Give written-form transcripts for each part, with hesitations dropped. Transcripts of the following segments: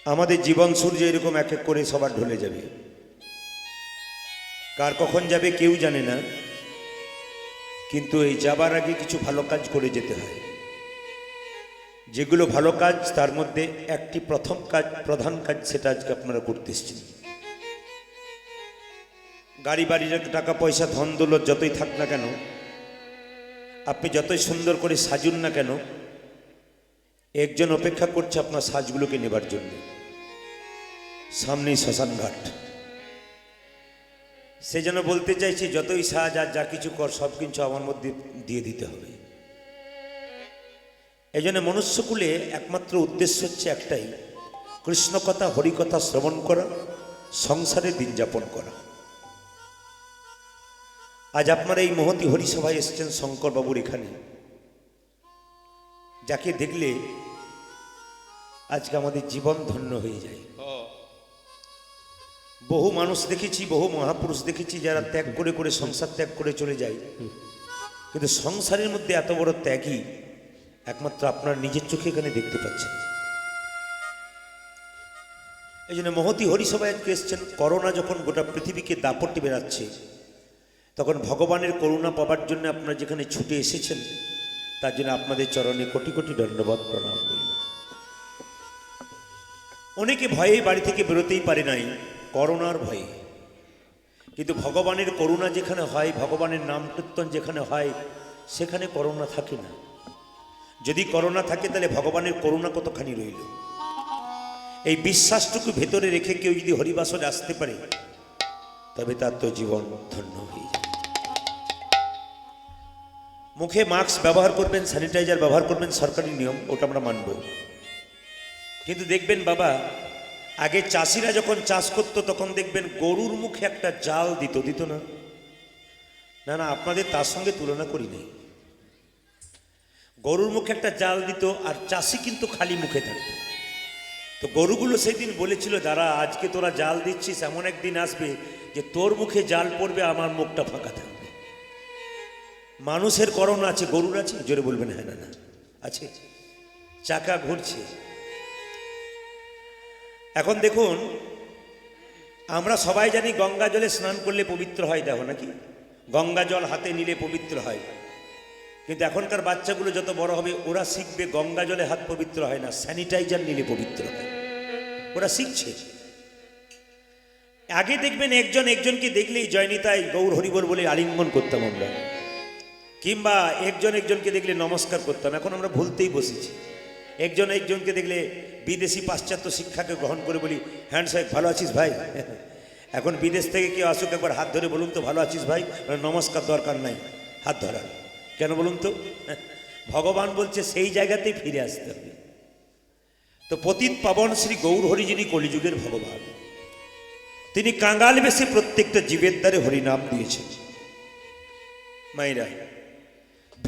আমাদের জীবন সূর্য এরকম এক এক করে সবার ঢলে যাবে, কার কখন যাবে কেউ জানে না, কিন্তু এই যাবার আগে কিছু ভালো কাজ করে যেতে হয়। যেগুলো ভালো কাজ তার মধ্যে একটি প্রথম কাজ, প্রধান কাজ, সেটা আজকে আপনারা করতে এসেছেন। গাড়ি বাড়ির টাকা পয়সা ধন দৌলত যতই থাক না কেন, আপনি যতই সুন্দর করে সাজুন না কেন, একজন অপেক্ষা করছে আপনার সাজগুলোকে নেবার জন্য। সামনেই শ্মশান ঘাট। সে যেন বলতে চাইছে যতই সাজ আর যা কিছু কর সব কিছু আমার মধ্যে দিয়ে দিতে হবে। এই জন্য মনুষ্যকুলে একমাত্র উদ্দেশ্য হচ্ছে একটাই, কৃষ্ণ কথা হরিকথা শ্রবণ করা, সংসারে দিন যাপন করা। আজ আপনারা এই মহতী হরিসভায় এসেছেন শঙ্করবাবুর এখানে, যাকে দেখলে আজকে আমাদের জীবন ধন্য হয়ে যায়। বহু মানুষ দেখেছি, বহু মহাপুরুষ দেখেছি যারা ত্যাগ করে করে সংসার ত্যাগ করে চলে যায়, কিন্তু সংসারের মধ্যে এত বড় ত্যাগী একমাত্র আপনার নিজের চোখে এখানে দেখতে পাচ্ছেন। এই জন্য মহতী হরিসভায় আজকে এসেছেন। করোনা যখন গোটা পৃথিবীকে দাপটে বেড়াচ্ছে, তখন ভগবানের করুণা পাবার জন্য আপনারা যেখানে ছুটে এসেছেন, তার জন্য আপনাদের চরণে কোটি কোটি দণ্ডবত প্রণাম রইল। অনেকে ভয়ে বাড়ি থেকে বেরোতেই পারে নাই, করোনার ভয়ে, কিন্তু ভগবানের করুণা যেখানে হয়, ভগবানের নাম কীর্তন যেখানে হয়, সেখানে করোনা থাকে না। যদি করোনা থাকে তাহলে ভগবানের করুণা কতখানি রইল। এই বিশ্বাসটুকু ভেতরে রেখে কেউ যদি হরিবাসরে আসতে পারে, তবে তার তো জীবন ধন্য হয়ে যায়। মুখে মাস্ক ব্যবহার করবেন, স্যানিটাইজার ব্যবহার করবেন, সরকারি নিয়ম, ওটা আমরা মানব। কিন্তু দেখবেন বাবা, আগে চাষিরা যখন চাষ করতো তখন দেখবেন গরুর মুখে একটা জাল দিত না? না না, আপনাদের তার সঙ্গে তুলনা করি নাই। গরুর মুখে একটা জাল দিত, আর চাষি কিন্তু খালি মুখে থাকতো। তো গরুগুলো সেই দিন বলেছিল, দাঁড়া, আজকে তোরা জাল দিচ্ছিস, এমন একদিন আসবে যে তোর মুখে জাল পড়বে, আমার মুখটা ফাঁকা থাকবে। মানুষের করোনা আছে, গরুর আছে? জোরে বলবেন হ্যাঁ না না আছে। চাকা ঘুরছে। এখন দেখুন, আমরা সবাই জানি গঙ্গা জলে স্নান করলে পবিত্র হয়, দেখো নাকি? গঙ্গা জল হাতে নিলে পবিত্র হয়। কিন্তু এখনকার বাচ্চাগুলো যত বড় হবে, ওরা শিখবে গঙ্গা জলে হাত পবিত্র হয় না, স্যানিটাইজার নিলে পবিত্র হয়। ওরা শিখছে। আগে দেখবেন একজন একজনকে দেখলেই জয়নিতাই গৌর হরিবল বলে আলিঙ্গন করতাম আমরা, কিংবা একজন একজনকে দেখলে নমস্কার করতাম। এখন আমরা ভুলতেই বসেছি। একজন একজনকে দেখলে বিদেশি পাশ্চাত্য শিক্ষাকে গ্রহণ করে বলি, হ্যান্ড সাহেব ভালো আছিস ভাই? এখন বিদেশ থেকে কেউ আসুক, একবার হাত ধরে বলুন তো ভালো আছিস ভাই, নমস্কার দরকার নাই, হাত ধরার। কেন বলুন তো? ভগবান বলছে সেই জায়গাতেই ফিরে আসতে হবে। তো পতিত পাবন শ্রী গৌর হরি, যিনি কলিযুগের ভগবান, তিনি কাঙ্গাল বেশে প্রত্যেকটা জীবের দ্বারে হরিনাম দিয়েছেন। মায়েরা,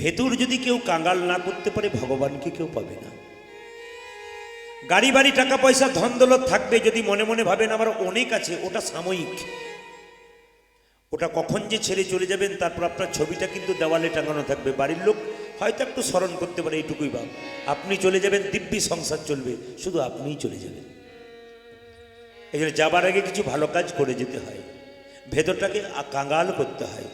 ভেতর যদি কেউ কাঙ্গাল না করতে পারে, ভগবানকে কেউ পাবে না। গাড়ি বাড়ি টাকা পয়সা ধন দৌলত থাকবে, যদি মনে মনে ভাবেন আমার অনেক আছে, ওটা সাময়িক। ওটা কখন যে ছেড়ে চলে যাবেন, তারপর আপনার ছবিটা কিন্তু দেওয়ালে টাঙানো থাকবে। বাড়ির লোক হয়তো একটু স্মরণ করতে পারে, এইটুকুই বা। আপনি চলে যাবেন, দিব্যি সংসার চলবে, শুধু আপনিই চলে যাবেন। এই জন্য যাবার আগে কিছু ভালো কাজ করে যেতে হয়, ভেতরটাকে কাঙ্গাল করতে হয়।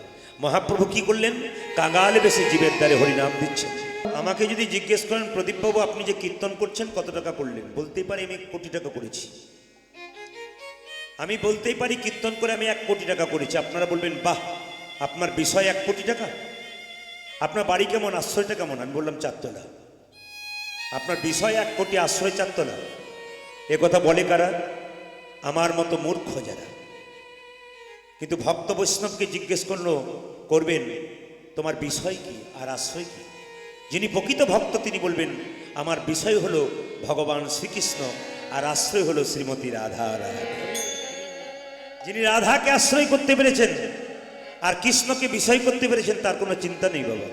মহাপ্রভু কি করলেন? কাঙ্গাল বেশে জীবের দ্বারে হরিনাম দিচ্ছেন। আমাকে যদি জিজ্ঞেস করেন, প্রদীপবাবু আপনি যে কীর্তন করছেন কত টাকা করলেন, বলতেই পারি আমি 1 কোটি টাকা করেছি। আমি বলতেই পারি কীর্তন করে আমি 1 কোটি টাকা করেছি। আপনারা বলবেন বাহ, আপনার বিষয় 1 কোটি টাকা, আপনার বাড়ি কেমন, আশ্রয়টা কেমন? আমি বললাম 4 তলা। আপনার বিষয় 1 কোটি, আশ্রয় 4 তলা। এ কথা বলে কারা? আমার মতো মূর্খ যারা। কিন্তু ভক্ত বৈষ্ণবকে জিজ্ঞেস করবেন তোমার বিষয় কি আর আশ্রয় কি? যিনি প্রকৃত ভক্ত তিনি বলবেন আমার বিষয় হলো ভগবান শ্রীকৃষ্ণ, আর আশ্রয় হলো শ্রীমতী রাধা রানী। যিনি রাধাকে আশ্রয় করতে পেরেছেন আর কৃষ্ণকে বিষয় করতে পেরেছেন, তার কোনো চিন্তা নেই বাবা।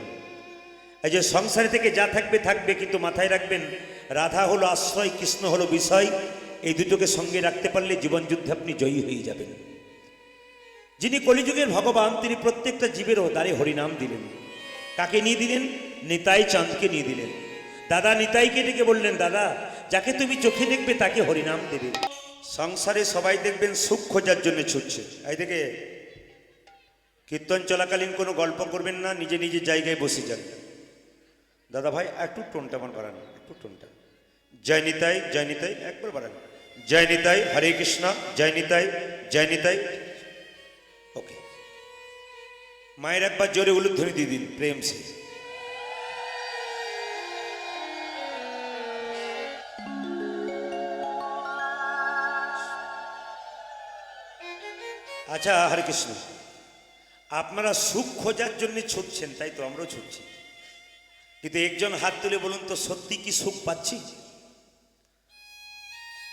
এই যে সংসারে থেকে যা থাকবে থাকবে, কিন্তু মাথায় রাখবেন রাধা হলো আশ্রয়, কৃষ্ণ হলো বিষয়। এই দুটোকে সঙ্গে রাখতে পারলে জীবন যুদ্ধে আপনি জয়ী হয়ে যাবেন। যিনি কলিযুগের ভগবান, তিনি প্রত্যেকটা জীবের দ্বারে হরিনাম দিলেন। কাকে নিয়ে দিলেন? নিতাই চাঁদকে নিয়ে দিলেন। দাদা নিতাইকে ডেকে বললেন, দাদা যাকে তুমি চোখে দেখবে তাকে হরিনাম দেবে। সংসারে সবাই দেখবেন সুখ খোঁজার জন্য ছুটছে। এই দেখে কীর্তন চলাকালীন কোনো গল্প করবেন না, নিজে নিজের জায়গায় বসে যান। দাদা ভাই একটু টোনটা আমার বাড়ান, একটু টোনটা। জয় নিতাই, জয় নিতাই, একবার বাড়ান। জয় নিতাই, হরে কৃষ্ণ, জয় নিতাই, জয় নিতাই। ওকে, মায়ের একবার জোরে উলুধ্বনি দিয়ে দিন প্রেম সে। আচ্ছা হরে কৃষ্ণ, আপনারা সুখ খোঁজার জন্য ছুটছেন, তাই তো আমরাও ছুটছি। কিন্তু একজন হাত তুলে বলুন তো, সত্যি কি সুখ পাচ্ছি?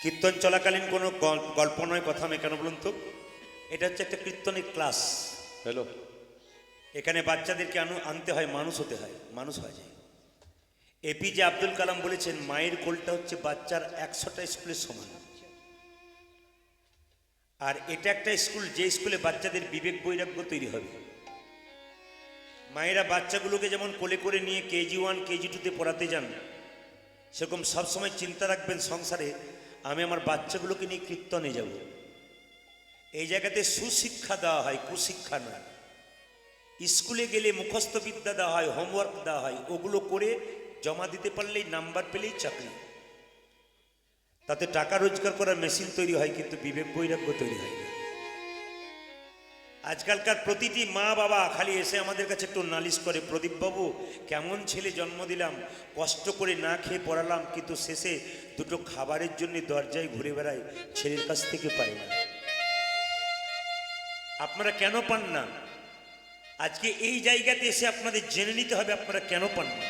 কীর্তন চলাকালীন কোনো গল্প নয়, কথা নয়, কেন বলুন তো? এটা হচ্ছে একটা কীর্তনের ক্লাস। হ্যালো, এখানে বাচ্চাদেরকে আনতে হয়, মানুষ হতে হয়, মানুষ হয়ে যায়। এপিজে আব্দুল কালাম বলেছেন, মায়ের কোলটা হচ্ছে বাচ্চার 100টা স্কুলের সমান। আর এটা একটা স্কুল, যে স্কুলে বাচ্চাদের বিবেক বৈরাগ্য তৈরি হবে। মায়েরা বাচ্চাগুলোকে যেমন কোলে করে নিয়ে কেজি 1 কেজি 2তে পড়াতে যান, সেরকম সবসময় চিন্তা রাখবেন সংসারে আমি আমার বাচ্চাগুলোকে নিয়ে কীর্তনে যাব। এই জায়গাতে সুশিক্ষা দেওয়া হয়, কুশিক্ষা নয়। স্কুলে গেলে মুখস্থ বিদ্যা দেওয়া হয়, হোমওয়ার্ক দেওয়া হয়, ওগুলো করে জমা দিতে পারলেই, নাম্বার পেলেই চাকরি। তাতে টাকা রোজগার করার মেশিন তৈরি হয়, কিন্তু বিবেক বৈরাগ্য তৈরি হয় না। আজকালকার প্রতিটি মা বাবা খালি এসে আমাদের কাছে একটু নালিশ করে, প্রদীপবাবু কেমন ছেলে জন্ম দিলাম, কষ্ট করে না খেয়ে পড়ালাম, কিন্তু শেষে দুটো খাবারের জন্য দরজায় ঘুরে বেড়াই, ছেলের কাছ থেকে পাই না। আপনারা কেন পান না? আজকে এই জায়গাতে এসে আপনাদের জেনে নিতে হবে আপনারা কেন পান না।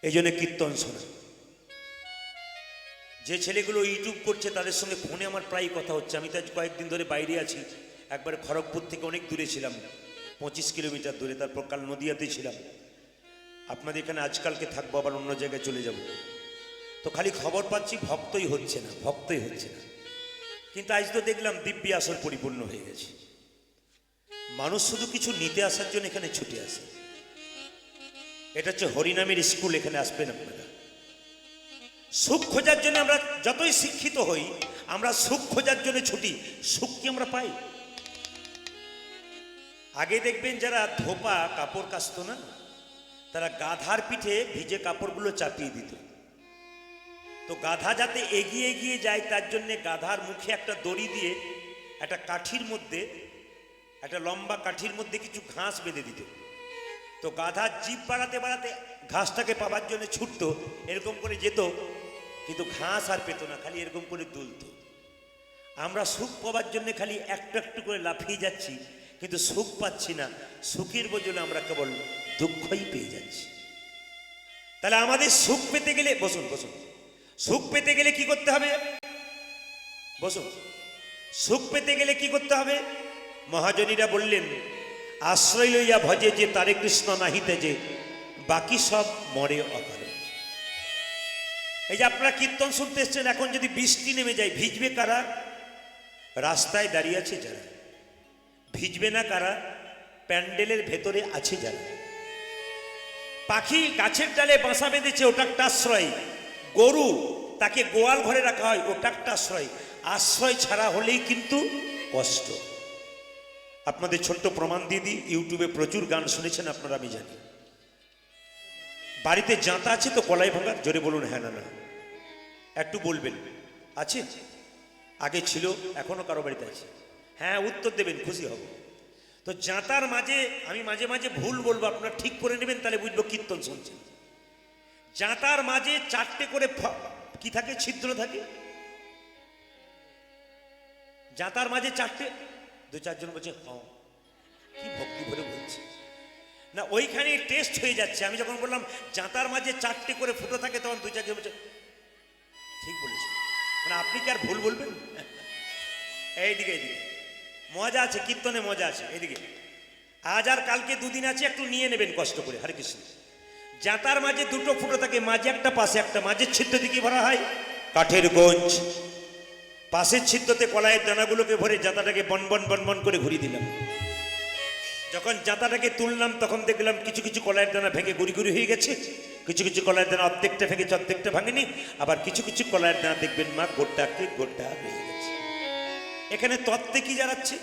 এই জন্য কীর্তন শোনা। যে ছেলেগুলো ইউটিউব করছে তাদের সঙ্গে ফোনে আমার প্রায় কথা হচ্ছে। আমি তো আজ কয়েকদিন ধরে বাইরে আছি, একবার খড়গপুর থেকে অনেক দূরে ছিলাম, 25 কিলোমিটার দূরে, তারপর কাল নদিয়াতে ছিলাম। আপনাদের এখানে আজকালকে থাকবো, আবার অন্য জায়গায় চলে যাব। তো খালি খবর পাচ্ছি ভক্তই হচ্ছে না, ভক্তই হচ্ছে না। কিন্তু আজ তো দেখলাম দিব্যি আসর পরিপূর্ণ হয়ে গেছে। মানুষ শুধু কিছু নিতে আসার জন্য এখানে ছুটে আসে। এটা হচ্ছে হরিনামের স্কুল, এখানে আসবেন আপনারা। সুখ খোঁজার জন্য আমরা যতই শিক্ষিত হই, আমরা সুখ খোঁজার জন্য ছুটি, সুখ কি আমরা পাই? আগে দেখবেন যারা ধোপা কাপড় কাচত না, তারা গাধার পিঠে ভিজে কাপড়গুলো চাপিয়ে দিত। তো গাধা যাতে এগিয়ে এগিয়ে যায় তার জন্যে গাধার মুখে একটা দড়ি দিয়ে একটা কাঠির মধ্যে, একটা লম্বা কাঠির মধ্যে কিছু ঘাস বেঁধে দিত। তো গাধা জিভ বাড়াতে বাড়াতে ঘাসটাকে পাবার জন্য ছুটতো, এরকম করে যেত, কিন্তু ঘাস আর পেত না, খালি এরকম করে দুলতো। আমরা সুখ পাবার জন্য খালি একটু একটু করে লাফিয়ে যাচ্ছি, কিন্তু সুখ পাচ্ছি না। সুখের বদলে আমরা কেবল দুঃখই পেয়ে যাচ্ছি। তাহলে আমাদের সুখ পেতে গেলে, বসুন বসুন, সুখ পেতে গেলে কি করতে হবে? বসুন, সুখ পেতে গেলে কি করতে হবে? মহাজনীরা বললেন, আশ্রয় লইয়া ভজে যে তারে কৃষ্ণ নাহিতে যে, বাকি সব মরে অকারণে। এই যে আপনারা কীর্তন শুনতে এসছেন, এখন যদি বৃষ্টি নেমে যায় ভিজবে কারা? রাস্তায় দাঁড়িয়ে আছে যারা। ভিজবে না কারা? প্যান্ডেলের ভেতরে আছে যারা। পাখি গাছের ডালে বাসা বেঁধেছে, ওটা একটা আশ্রয়। গরু, তাকে গোয়াল ঘরে রাখা হয়, ওটা একটা আশ্রয়। আশ্রয় ছাড়া হলেই কিন্তু কষ্ট। আপনাদের ছোট্ট প্রমাণ দিয়ে দিই, ইউটিউবে প্রচুর গান শুনেছেন আপনারা, আমি জানি। বাড়িতে জাঁতা আছে তো কলাই ভাঙার? জোরে বলুন হ্যাঁ না না, একটু বলবেন আছে? আগে ছিল, এখনো কারো বাড়িতে আছে? হ্যাঁ উত্তর দেবেন, খুশি হব। তো জাঁতার মাঝে আমি মাঝে মাঝে ভুল বলবো, আপনারা ঠিক করে নেবেন, তাহলে বুঝবো কীর্তন শুনছেন। জাঁতার মাঝে 4টে করে কি থাকে, ছিদ্র থাকে। জাঁতার মাঝে 4টে, 2-4 জন বলছে হ্যাঁ, কি ভক্তি ভরে বলছে না, ওইখানে টেস্ট হয়ে যাচ্ছে। আমি যখন বললাম জাঁতার মাঝে 4টে করে ফুটো থাকে, তখন 2-4 জন বলছে ঠিক বলেছে। মানে আপনি কি আর ভুল বলবেন? এইদিকে এইদিকে মজা আছে, কীর্তনে মজা আছে। এইদিকে আজ আর কালকে 2 দিন আছে, একটু নিয়ে নেবেন কষ্ট করে। হরে কৃষ্ণ। জাঁতার মাঝে 2টো ফুটো থাকে, মাঝে একটা পাশে একটা। মাঝের ছিদ্র দিকে ভরা হয় কাঠের গঞ্জ, পাশের ছিদ্রতে কলাইয়ের দানাগুলোকে ভরে জাঁতাটাকে বন বন বন বন করে ঘুরিয়ে দিলাম। যখন জাতাটাকে তুললাম তখন দেখলাম কিছু কিছু কলাইয়ের দানা ভেঙে গুড়ি গুড়ি হয়ে গেছে, কিছু কিছু কলাইয়ের দানা অর্ধেকটা ভেঙেছে অর্ধেকটা ভাঙেনি, আবার কিছু কিছু কলাইয়ের দানা দেখবেন মা গোটাকে গোটা হয়ে গেছে। এখানে তত্ত্বে কি জানাচ্ছে?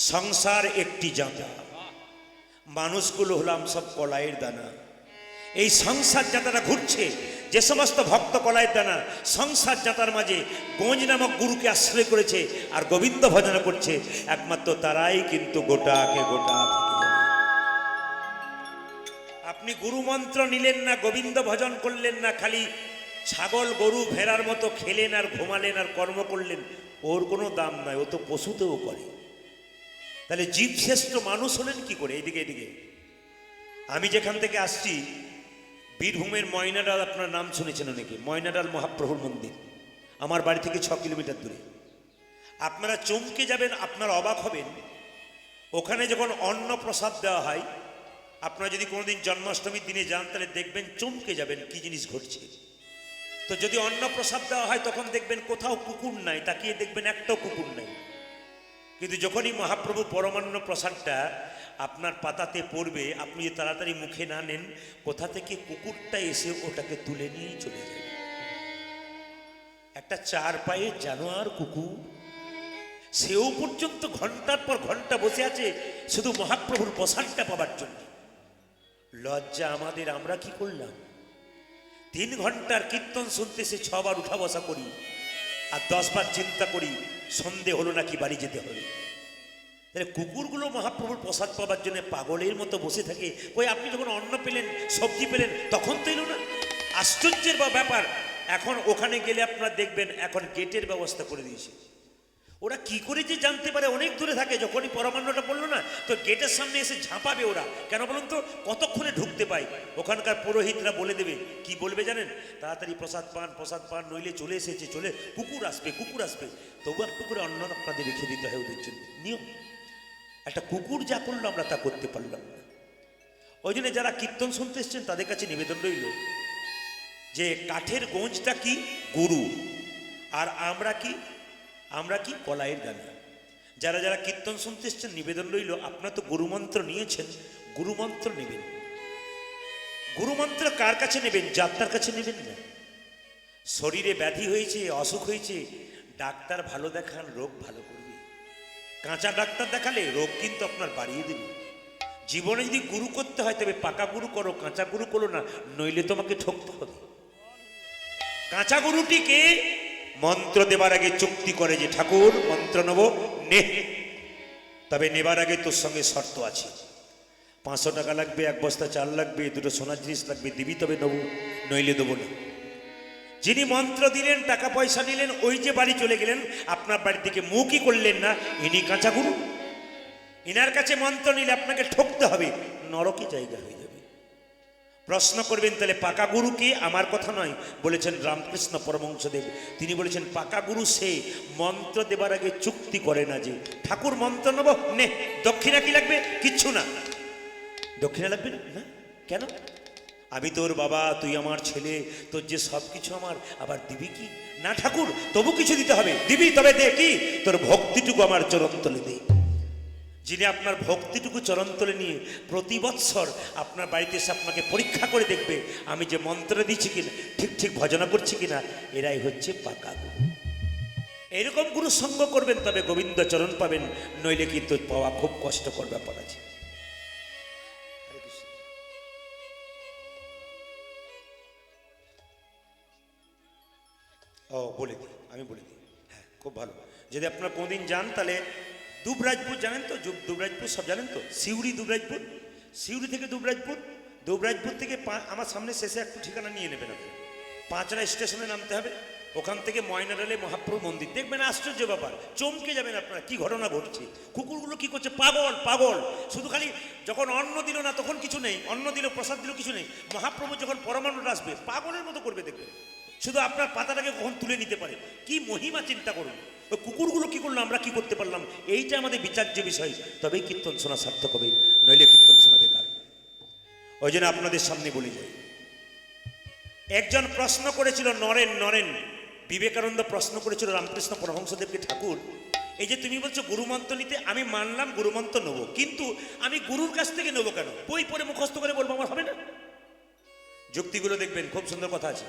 সংসার একটি জাতা, মানুষগুলো হলাম সব কলাইয়ের দানা। এই সংসার যাতাটা ঘুরছে, যে সমস্ত ভক্ত কলাইয়ের দানা সংসার যাতার মাঝে গঞ্জ নামক গুরুকে আশ্রয় করেছে আর গোবিন্দ ভজন করছে, একমাত্র তারাই কিন্তু গোটাকে গোটা থেকে যাবে। আপনি গুরু মন্ত্র নিলেন না, গোবিন্দ ভজন করলেন না, খালি ছাগল গরু ভেড়ার মতো খেলেন আর ঘুমালেন আর কর্ম করলেন, ওর কোনো দাম নাই, ও তো পশুতেও করে। তাহলে জীবশ্রেষ্ঠ মানুষ হলেন কি করে? এইদিকে এদিকে আমি যেখান থেকে আসছি বীরভূমের ময়নাডাল, আপনার নাম শুনেছেন অনেকে, ময়নাডাল মহাপ্রভুর মন্দির আমার বাড়ি থেকে 6 কিলোমিটার দূরে। আপনারা চমকে যাবেন, আপনারা অবাক হবেন, ওখানে যখন অন্ন প্রসাদ দেওয়া হয়, আপনারা যদি কোনোদিন জন্মাষ্টমীর দিনে যান তাহলে দেখবেন, চমকে যাবেন কি জিনিস ঘটছে। তো যদি অন্ন প্রসাদ দেওয়া হয় তখন দেখবেন কোথাও কুকুর নাই, তাকিয়ে দেখবেন একটাও কুকুর নাই। কিন্তু যখনই মহাপ্রভু পরমান্ন প্রসাদটা আপনার পাতাতে পড়বে, আপনি যদি তাড়াতাড়ি মুখে না নেন, কোথা থেকে কুকুরটা এসে ওটাকে তুলে নিয়ে চলে যাবে। একটা 4 পায়ে জানোয়ার কুকুর, সেও পর্যন্ত ঘন্টার পর ঘন্টা বসে আছে শুধু মহাপ্রভুর প্রসাদটা পাবার জন্য। লজ্জা আমাদের, আমরা কি করলাম? 3 ঘন্টার কীর্তন শুনতে সে 6 বার উঠা বসা করি আর 10 বার চিন্তা করি সন্ধে হলো নাকি বাড়ি যেতে হবে। তাহলে কুকুরগুলো মহাপ্রভুর প্রসাদ পাবার জন্য পাগলের মতো বসে থাকে। ওই আপনি যখন অন্ন পেলেন, সবজি পেলেন, তখন তো এলো না। আশ্চর্যের ব্যাপার, এখন ওখানে গেলে আপনারা দেখবেন এখন গেটের ব্যবস্থা করে দিয়েছে। ওরা কি করে যে জানতে পারে, অনেক দূরে থাকে, যখনই পরমান্নটা পড়লো না তো গেটের সামনে এসে ঝাঁপাবে ওরা। কেন বলুন তো? কতক্ষণে ঢুকতে পায়। ওখানকার পুরোহিতরা বলে দেবে, কি বলবে জানেন? তাড়াতাড়ি প্রসাদ পান, নইলে চলে এসেছে, চলে কুকুর আসবে। তবু একটু করে অন্ন আপনাদের রেখে দিতে হয় ওদের জন্য, নিয়ম। একটা কুকুর যা করলো আমরা তা করতে পারলাম না। ওই জন্য যারা কীর্তন শুনতে এসছেন তাদের কাছে নিবেদন রইল যে কাঠের গোঁজটা কি? গুরু। আর আমরা কি কলাইয়ের দানা। যারা যারা কীর্তন শুনতে এসছেন নিবেদন রইল, আপনারা তো গুরুমন্ত্র নিয়েছেন, গুরুমন্ত্র নেবেন। গুরুমন্ত্র কার কাছে নেবেন? যাত্রার কাছে নেবেন না। শরীরে ব্যাধি হয়েছে, অসুখ হয়েছে, ডাক্তার ভালো দেখান, রোগ ভালো করবে। কাঁচা ডাক্তার দেখালে রোগ কিন্তু আপনার বাড়িয়ে দেবে। জীবনে যদি গুরু করতে হয় তবে পাকা গুরু করো, কাঁচা গুরু করো না, নইলে তোমাকে ঠকতে হবে। কাঁচা গুরুটিকে মন্ত্র দেবার আগে চুক্তি করে যে ঠাকুর মন্ত্র নেব, নে, তবে নেবার আগে তোর সঙ্গে শর্ত আছে। 500 টাকা লাগবে, 1 বস্তা চাল লাগবে, 2টো সোনার জিনিস লাগবে, দিবি তবে নেবো, নইলে দেবো না। যিনি মন্ত্র দিলেন, টাকা পয়সা নিলেন, ওই যে বাড়ি চলে গেলেন, আপনার বাড়ির দিকে মুখই করলেন না, ইনি কাঁচা গুরু। ইনার কাছে মন্ত্র নিলে আপনাকে ঠকতে হবে, নরকই জায়গা হয়ে যাবে। প্রশ্ন করবেন তাহলে পাকা গুরু কি? আমার কথা নয়, বলেছেন রামকৃষ্ণ পরমহংসদেব। তিনি বলেছেন পাকা গুরু সে মন্ত্র দেবার আগে চুক্তি করে না যে ঠাকুর মন্ত্র নেব, নে, দক্ষিণা কি লাগবে? কিচ্ছু না। দক্ষিণা লাগবে না? কেন? আমি তোর বাবা, তুই আমার ছেলে, তোর যে সব কিছু আমার, আবার দিবি কি? না ঠাকুর, তবু কিছু দিতে হবে। দিবি তবে দে, কি? তোর ভক্তিটুকু আমার চরণতলে দে। যিনি আপনার ভক্তিটুকু চরণতলে নিয়ে প্রতি বৎসর আপনার বাড়িতে এসে আপনাকে পরীক্ষা করে দেখবে আমি যে মন্ত্র দিচ্ছি কিনা, ঠিক ভজনা করছি কিনা, এরাই হচ্ছে পাকা গুরু। এরকম গুরু সঙ্গ করবেন তবে গোবিন্দ চরণ পাবেন, নইলে কিন্তু পাওয়া খুব কষ্টকর ব্যাপার আছে। আমি বলে দিই, হ্যাঁ, খুব ভালো। যদি আপনারা কোনোদিন যান তাহলে দুবরাজপুর জানেন তো? দুবরাজপুর সব জানেন তো? সিউড়ি থেকে দুবরাজপুর থেকে আমার সামনে শেষে একটু ঠিকানা নিয়ে নেবেন আপনি। 5রা স্টেশনে নামতে হবে, ওখান থেকে ময়নাডালে মহাপ্রভু মন্দির দেখবেন। আশ্চর্য ব্যাপার, চমকে যাবেন আপনারা, কি ঘটনা ঘটছে। কুকুরগুলো কি করছে? পাগল। শুধু খালি যখন অন্ন দিল না তখন কিছু নেই, অন্ন দিল, প্রসাদ দিল, কিছু নেই। মহাপ্রভু যখন পরমান্নটা আসবে পাগলের মতো করবে দেখবেন, শুধু আপনার পাতাটাকে কখন তুলে নিতে পারে। কি মহিমা চিন্তা করুন। ওই কুকুরগুলো কি করলো, আমরা কি করতে পারলাম, এইটা আমাদের বিচার্য বিষয়। তবেই কীর্তন শোনা সার্থক হবে, নইলে কীর্তন শোনা বেকার। ওই জন্য আপনাদের সামনে বলে যাই, একজন প্রশ্ন করেছিল, নরেন বিবেকানন্দ প্রশ্ন করেছিল রামকৃষ্ণ পরমহংসদেবকে, ঠাকুর এই যে তুমি বলছো গুরুমন্ত্র নিতে, আমি মানলাম গুরুমন্ত্র নেবো, কিন্তু আমি গুরুর কাছ থেকে নেবো কেন? বই পড়ে মুখস্থ করে বলবো আমার হবে না? যুক্তিগুলো দেখবেন, খুব সুন্দর কথা আছে।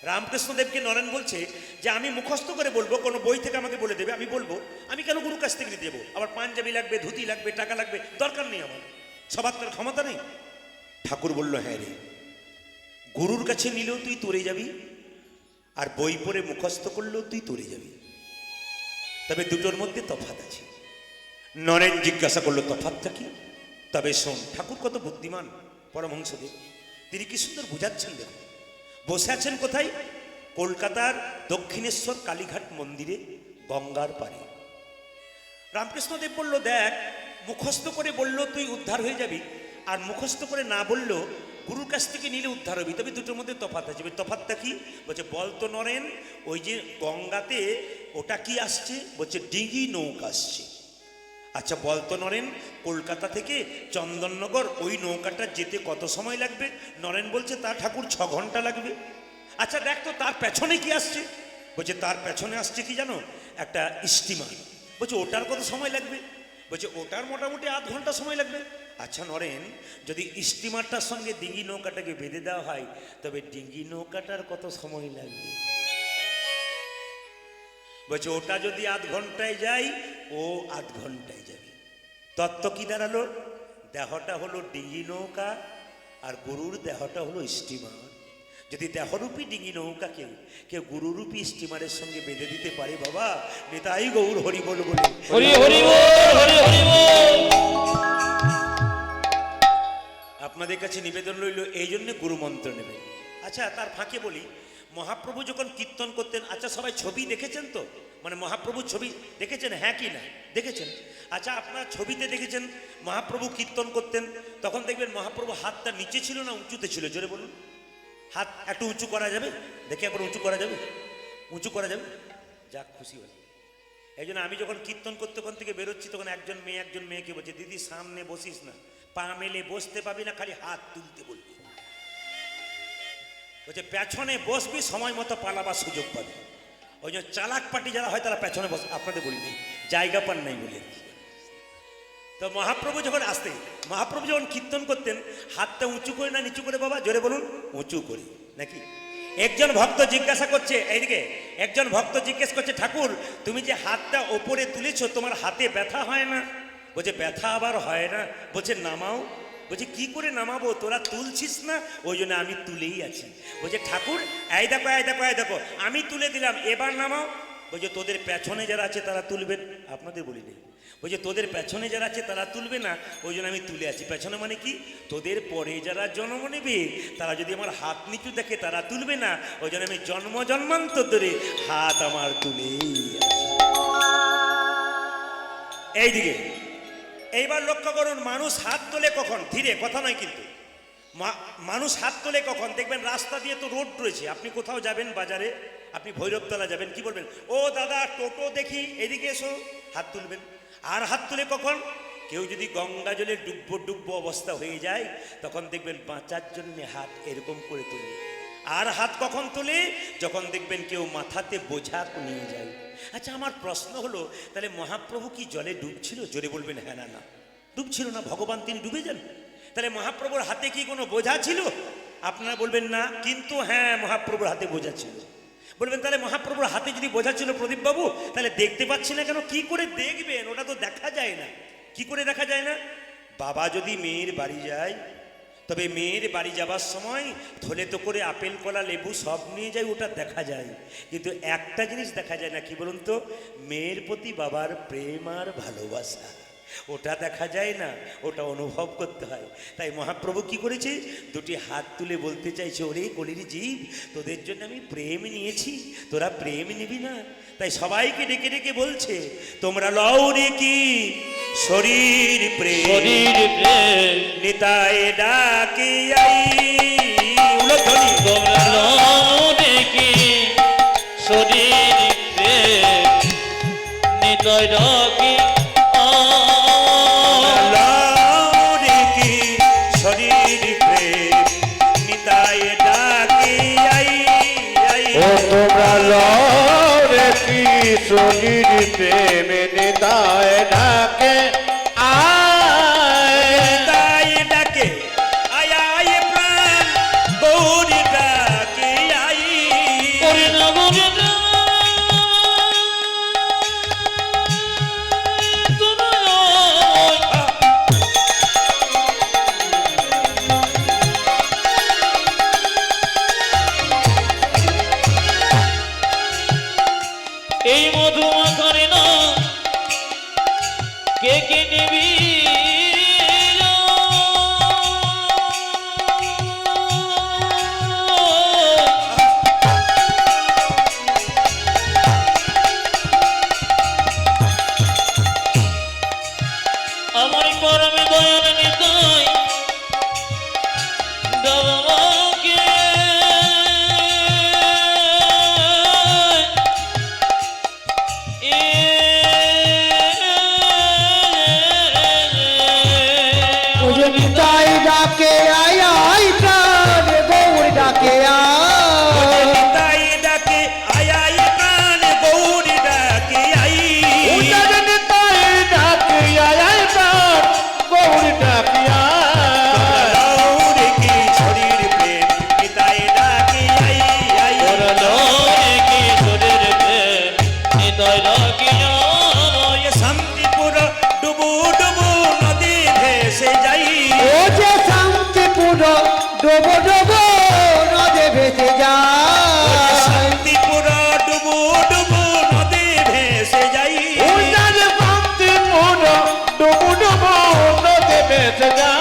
রামকৃষ্ণদেবকে নরেন বলছে যে আমি মুখস্থ করে বলবো, কোনো বই থেকে আমাকে বলে দেবে, আমি বলবো, আমি কেন গুরুর কাছ থেকে নিতে যাবো? আবার পাঞ্জাবি লাগবে, ধুতি লাগবে, টাকা লাগবে, দরকার নেই আমার, সবার তার ক্ষমতা নেই। ঠাকুর বলল, হ্যাঁ রে, গুরুর কাছে নিলেও তুই তরে যাবি, আর বই পড়ে মুখস্থ করলেও তুই তরে যাবি, তবে দুটোর মধ্যে তফাৎ আছে। নরেন জিজ্ঞাসা করলো, তফাৎটা কি? তবে শোন। ঠাকুর কত বুদ্ধিমান পরমহংসদেব, তিনি কি সুন্দর বুঝাচ্ছেন। দেখুন, বসে আছেন কোথায়? কলকাতার দক্ষিণেশ্বর কালীঘাট মন্দিরে, গঙ্গার পাড়ে। রামকৃষ্ণদেব বলল, দেখ, মুখস্থ করে বললো তুই উদ্ধার হয়ে যাবি, আর মুখস্থ করে না বললো গুরুর কাছ থেকে নিলে উদ্ধার হবি, তবে দুটোর মধ্যে তফাৎ আছে। তফাৎটা কি? বলছে, বলতো নরেন, ওই যে গঙ্গাতে ওটা কি আসছে? বলছে, ডিঙি নৌকা আসছে। আচ্ছা বলতো নরেন, কলকাতা থেকে চন্দননগর ওই নৌকাটা যেতে কত সময় লাগবে? নরেন বলছে, তা ঠাকুর 6 ঘন্টা লাগবে। আচ্ছা দেখ তো, তার পেছনে কি আসছে? বলছে, তার পেছনে আসছে কি জানো? একটা স্টিমার। বলছে, ওটার কত সময় লাগবে? বলছে, ওটার মোটামুটি 8 ঘন্টা সময় লাগবে। আচ্ছা নরেন, যদি স্টিমারটার সঙ্গে ডিঙি নৌকাটাকে বেঁধে দেওয়া হয়, তবে ডিঙি নৌকাটার কত সময় লাগবে? বলছে, ওটা যদি 8 ঘন্টায় যায়, ও 8 ঘন্টায় যাবে। তত্ত্ব কি দাঁড়ালো? দেহটা হলো ডিঙি নৌকা, আর গুরুর দেহটা হলো স্টিমার। যদি দেহরূপী ডিঙি নৌকাকে কেউ গুরুরূপী স্টিমারের সঙ্গে বেঁধে দিতে পারে, বাবা, নিতাই গৌর হরি বল বলে। হরি হরি বল, হরি হরি বল। আপনাদের কাছে নিবেদন রইল, এই জন্য গুরু মন্ত্র নেবেন। আচ্ছা, তার ফাঁকে বলি, মহাপ্রভু যখন কীর্তন করতেন, আচ্ছা সবাই ছবি দেখেছেন তো? মানে মহাপ্রভুর ছবি দেখেছেন, হ্যাঁ কি না দেখেছেন? আচ্ছা, আপনারা ছবিতে দেখেছেন মহাপ্রভু কীর্তন করতেন, তখন দেখবেন মহাপ্রভু হাতটা নিচে ছিল না উঁচুতে ছিল? জোরে বলুন। হাত একটু উঁচু করা যাবে? দেখে একবার উঁচু করা যাবে? উঁচু করা যাবে? যাক, খুশি হল। এই জন্য আমি যখন কীর্তন করতে ওখান থেকে বেরোচ্ছি, তখন একজন মেয়েকে বলছে, দিদি সামনে বসিস না, পা মেলে বসতে পাবি না, খালি হাত তুলতে বলবি। বলছে, পেছনে বসবি, সময় মতো পালাবার সুযোগ পাবি। ওই জন্য চালাক পার্টি যারা হয় তারা পেছনে বসে, আপনাদের বলি নেই, জায়গা পান নাই বলে। তো মহাপ্রভু যখন কীর্তন করতেন, হাতটা উঁচু করে না নিচু করে? বাবা জোরে বলুন। উঁচু করে নাকি? একজন ভক্ত জিজ্ঞাসা করছে, এইদিকে একজন ভক্ত জিজ্ঞেস করছে, ঠাকুর তুমি যে হাতটা ওপরে তুলেছো, তোমার হাতে ব্যথা হয় না? বলছে, ব্যথা আবার হয় না? বলছে, নামাও। বলছে, কি করে নামাবো, তোরা তুলছিস না? ওই জন্য আমি তুলেই আছি। বলছে, ঠাকুর এই দেখো, আমি তুলে দিলাম, এবার নামাও। বলছে, তোদের পেছনে যারা আছে তারা তুলবেন। আপনাদের বলি নেই। বলছে, তোদের পেছনে যারা আছে তারা তুলবে না, ওই জন্য আমি তুলে আছি। পেছনে মানে কি? তোদের পরে যারা জন্ম নেবে, তারা যদি আমার হাত নিচু দেখে তারা তুলবে না, ওই জন্য আমি জন্ম জন্মান্তর ধরে হাত আমার তুলেই আছি। এইদিকে এইবার লক্ষ্য করুন, মানুষ হাত তোলে কখন? ধীরে, কথা নয় কিন্তু। মানুষ হাত তোলে কখন? দেখবেন রাস্তা দিয়ে তো রোড রয়েছে, আপনি কোথাও যাবেন, বাজারে, আপনি ভৈরবতলা যাবেন, কি বলবেন? ও দাদা, টোটো দেখি, এদিকে এসো, হাত তুলবেন। আর হাত তুলে কখন? কেউ যদি গঙ্গা জলে ডুববো অবস্থা হয়ে যায়, তখন দেখবেন বাঁচার জন্য হাত এরকম করে তোলে। আর হাত কখন তোলে? যখন দেখবেন কেউ মাথাতে বোঝা নিয়ে যায়। আচ্ছা, আমার প্রশ্ন হলো, তাহলে মহাপ্রভু কি জলে ডুবছিল? জোরে বলবেন হ্যাঁ না। ডুবছিল না, ভগবান তিনি ডুবে যান। তাহলে মহাপ্রভুর হাতে কি কোনো বোঝা ছিল? আপনারা বলবেন না, কিন্তু হ্যাঁ, মহাপ্রভুর হাতে বোঝা ছিল। বলবেন, তাহলে মহাপ্রভুর হাতে যদি বোঝা ছিল প্রদীপবাবু, তাহলে দেখতে পাচ্ছি না কেন? কি করে দেখবেন? ওটা তো দেখা যায় না। কি করে দেখা যায় না? বাবা যদি মেয়ের বাড়ি যায়, তবে মেয়ের বাড়ি যাবার সময় থলে তো করে আপেল, কলা, লেবু সব নিয়ে যায়, ওটা দেখা যায়। কিন্তু একটা জিনিস দেখা যায় না, কি বলুন তো? মেয়ের প্রতি বাবার প্রেম আর ভালোবাসা, ওটা দেখা যায় না, ওটা অনুভব করতে হয়। তাই মহাপ্রভু কি করেছে? দুটি হাত তুলে বলতে চাইছে, ওরে কলির জীব, তোদের জন্য আমি প্রেম নিয়েছি, তোরা প্রেম নিবি না? তাই সবাইকে ডেকে ডেকে বলছে, তোমরা লও রে কি শরীর প্রেম, নিতাই ডাকি আই। উলধ্বনি, তোমরা লও রে কি শরীর প্রেম, নিতাই ডাকি শরীর প্রেমে নিতায় ডাকে আয় তাই ডাকে আয় আয় প্রাণ গৌরী ডাকে আই করি না গরি না এই মধুমাখানে না কে কে নিবি আমার পরমে দয়াল নিতাই দাবাকে ওরে নিতাই ডাকে আয় আয় প্রাণ গৌর ডাকে আয় তাই ডাকে আয় আয় প্রাণ গৌরী ডাকে আই উদার নিতাই ডাকে আয় প্রাণ গৌর ডাকে আয় গৌরী কি শরীর প্রেম নিতাই ডাকে আই আই এ শান্তিপুর ডুবু ডুবু নদী ভেসে যাই ও যে শান্তিপুর ডোবো ডোবো নদে ভেসে যায় শান্তিপুর ডুবু ডুবু নদী ভেসে যাই উদার শান্তিপুর ডুবু ডুবু নদে ভেসে যায়